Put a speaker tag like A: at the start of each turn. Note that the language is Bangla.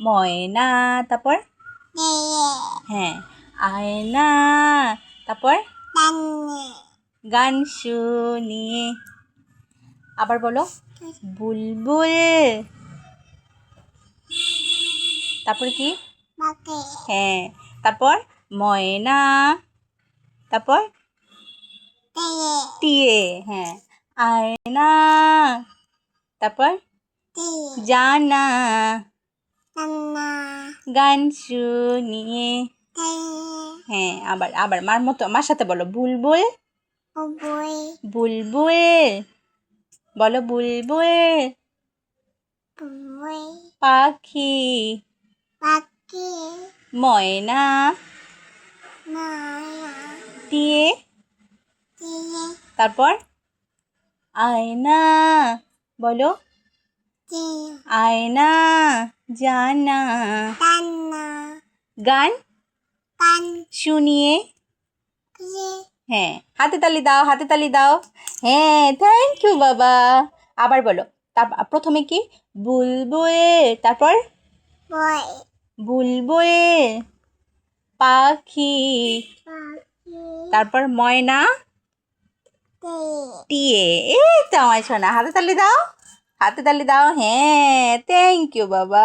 A: ময়না, তারপর হ্যাঁ আয়না, তারপর গান শুনিয়ে। আবার বলো বুলবুল, তারপর কি হ্যাঁ, তারপর ময়না, তারপর টিয়ে হ্যাঁ, আয়না, তারপর জানা, গান শুনিয়ে। হ্যাঁ আবার আবার মার মতো মার সাথে বলো বুলবুল, বুলবুল বলো বুলবুল, পাখি, ময়না, টিয়ে, তারপর আয়না বলো, আয়না, জানা, গান শুনিয়ে। হ্যাঁ হাতে তালি দাও, হাতে তালি দাও। হ্যাঁ থ্যাংক ইউ বাবা। আবার বলো, তারপর প্রথমে কি বুলবুল, তারপর বুলবুল, পাখি, তারপর ময়না, টিয়ে। এই তো আমার শোনা, হাতে তালি দাও, হাতে তালি দাও। হ্যাঁ থ্যাংক ইউ বাবা।